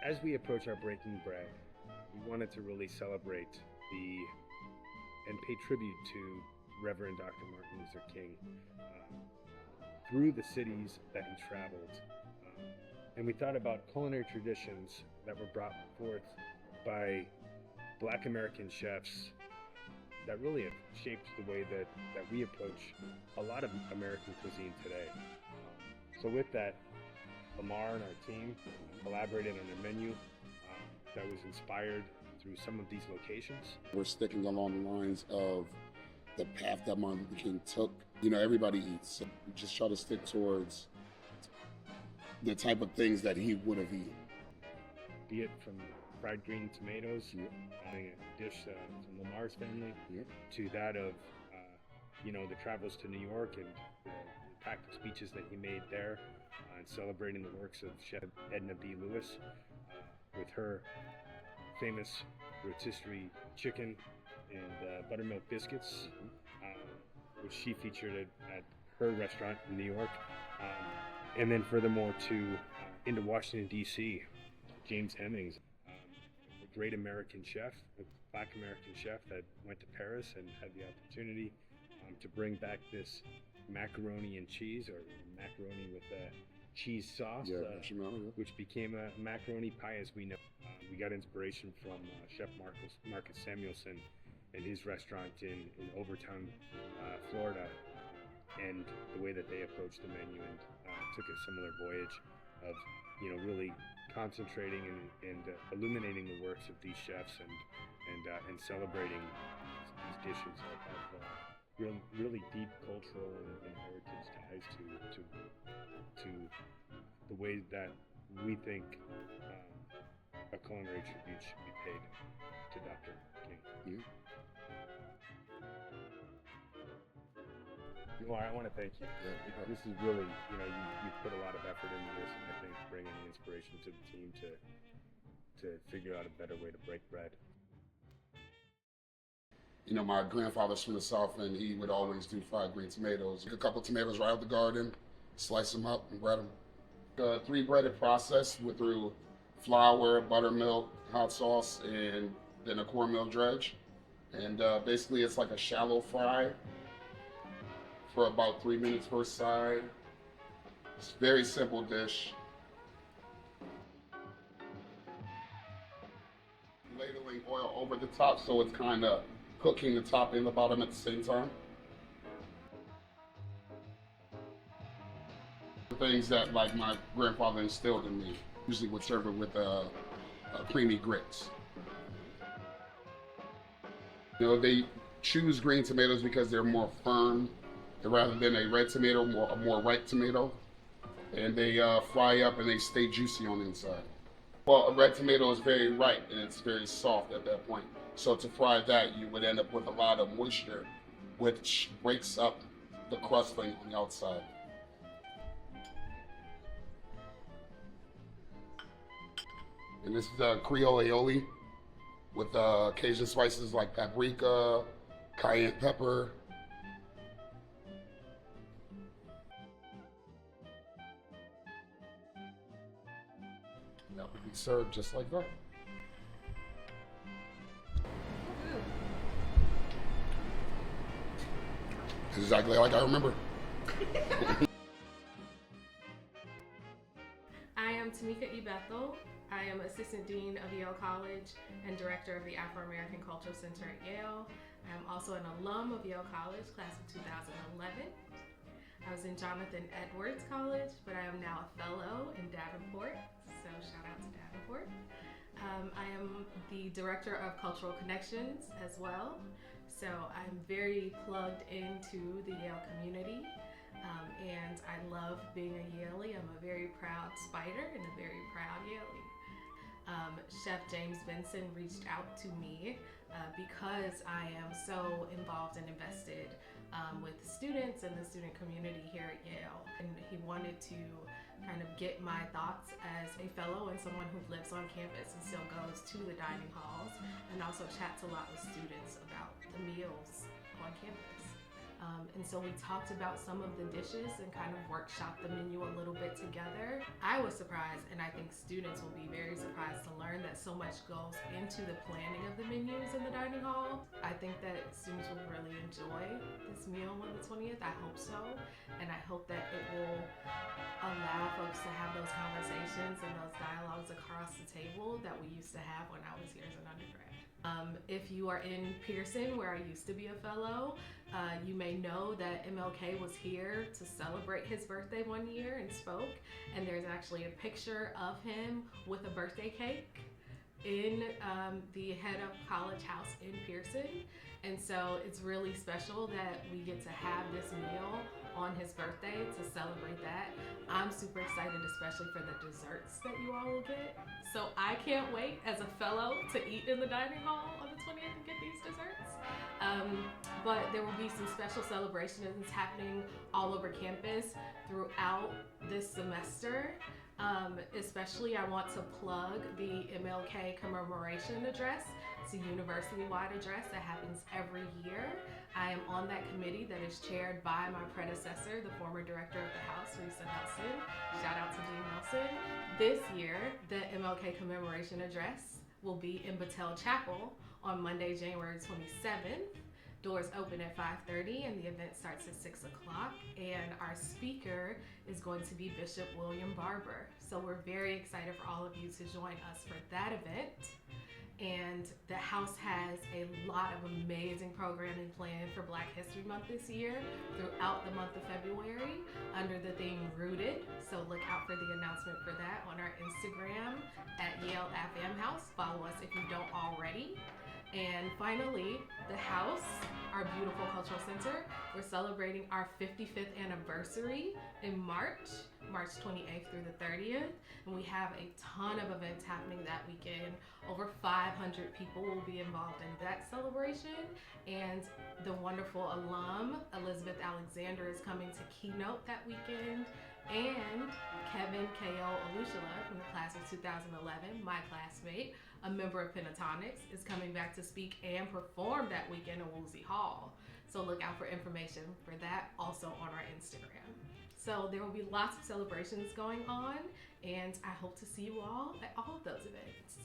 As we approach our breaking bread, we wanted to really celebrate and pay tribute to Reverend Dr. Martin Luther King through the cities that he traveled. And we thought about culinary traditions that were brought forth by Black American chefs that really have shaped the way that we approach a lot of American cuisine today. So with that, Lamarr and our team collaborated on a menu that was inspired through some of these locations. We're sticking along the lines of the path that Martin Luther King took. You know, everybody eats, so we just try to stick towards the type of things that he would have eaten. Be it from fried green tomatoes, having a dish from Lamarr's family, to that of, the travels to New York and the practice speeches that he made there, and celebrating the works of Chef Edna B. Lewis with her famous rotisserie chicken and buttermilk biscuits, which she featured at her restaurant in New York. And then furthermore into Washington, D.C., James Hemings, a great American chef, a Black American chef that went to Paris and had the opportunity to bring back this macaroni and cheese, or macaroni with cheese sauce, which became a macaroni pie as we know. We got inspiration from Chef Marcus Samuelson and his restaurant in Overtown, Florida, and the way that they approached the menu, and took a similar voyage of really concentrating and illuminating the works of these chefs and celebrating these dishes that have really deep cultural and heritage ties to the way that we think a culinary tribute should be paid to Dr. King. Lamarr, I want to thank you. This is really, you've put a lot of effort into this, and I think bringing the inspiration to the team to figure out a better way to break bread. You know, my grandfather's from the South, and he would always do fried green tomatoes. Pick a couple tomatoes right out the garden, slice them up, and bread them. The three-breaded process through flour, buttermilk, hot sauce, and then a cornmeal dredge. And basically, it's like a shallow fry for about 3 minutes per side. It's a very simple dish. Ladling oil over the top, so it's kind of cooking the top and the bottom at the same time. The things that my grandfather instilled in me, usually would serve it with creamy grits. They choose green tomatoes because they're more firm rather than a red tomato, a more ripe tomato. And they fry up and they stay juicy on the inside. Well, a red tomato is very ripe and it's very soft at that point. So to fry that, you would end up with a lot of moisture, which breaks up the crust on the outside. And this is Creole aioli with Cajun spices like paprika, cayenne pepper. That would be served just like that. Exactly like I remember. I am Timeica E. Bethel. I am Assistant Dean of Yale College and Director of the Afro-American Cultural Center at Yale. I am also an alum of Yale College, class of 2011. I was in Jonathan Edwards College, but I am now a fellow in Davenport, so shout out to Davenport. I am the Director of Cultural Connections as well, so I'm very plugged into the Yale community, and I love being a Yalie. I'm a very proud Spider and a very proud Yalie. Chef James Benson reached out to me because I am so involved and invested with students and the student community here at Yale. And he wanted to kind of get my thoughts as a fellow and someone who lives on campus and still goes to the dining halls, and also chats a lot with students about the meals on campus. And so we talked about some of the dishes and kind of workshopped the menu a little bit together. I was surprised, and I think students will be very surprised to learn that so much goes into the planning of the menus in the dining hall. I think that students will really enjoy this meal on the 20th. I hope so. And I hope that it will allow folks to have those conversations and those dialogues across the table that we used to have when I was here as an undergrad. If you are in Pearson, where I used to be a fellow, you may know that MLK was here to celebrate his birthday one year and spoke, and there's actually a picture of him with a birthday cake in the head of college house in Pearson. And so it's really special that we get to have this meal on his birthday to celebrate that. I'm super excited, especially for the desserts that you all will get. So I can't wait as a fellow to eat in the dining hall on the 20th and get these desserts. But there will be some special celebrations happening all over campus throughout this semester. Especially I want to plug the MLK commemoration address. It's a university-wide address that happens every year. I am on that committee that is chaired by my predecessor, the former director of the House, Risa Nelson. Shout out to Dean Nelson. This year, the MLK commemoration address will be in Battelle Chapel on Monday, January 27th. Doors open at 5:30 and the event starts at 6 o'clock. And our speaker is going to be Bishop William Barber. So we're very excited for all of you to join us for that event. And the House has a lot of amazing programming planned for Black History Month this year throughout the month of February under the theme Rooted. So look out for the announcement for that on our Instagram at Yale FM House. Follow us if you don't already. And finally, the House, our beautiful cultural center, we're celebrating our 55th anniversary in March 28th through the 30th. And we have a ton of events happening that weekend. Over 500 people will be involved in that celebration. And the wonderful alum, Elizabeth Alexander, is coming to keynote that weekend. And Kevin K.O. Olusola from the class of 2011, my classmate, a member of Pentatonics, is coming back to speak and perform that weekend in Woolsey Hall. So look out for information for that also on our Instagram. So there will be lots of celebrations going on, and I hope to see you all at all of those events.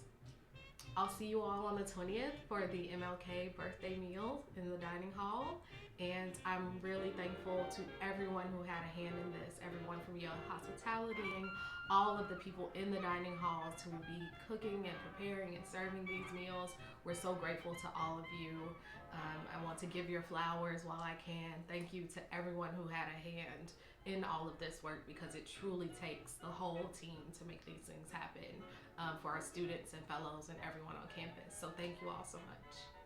I'll see you all on the 20th for the MLK birthday meal in the dining hall. And I'm really thankful to everyone who had a hand in this, everyone from Yale Hospitality, and all of the people in the dining halls who will be cooking and preparing and serving these meals. We're so grateful to all of you. I want to give your flowers while I can. Thank you to everyone who had a hand in all of this work, because it truly takes the whole team to make these things happen for our students and fellows and everyone on campus. So thank you all so much.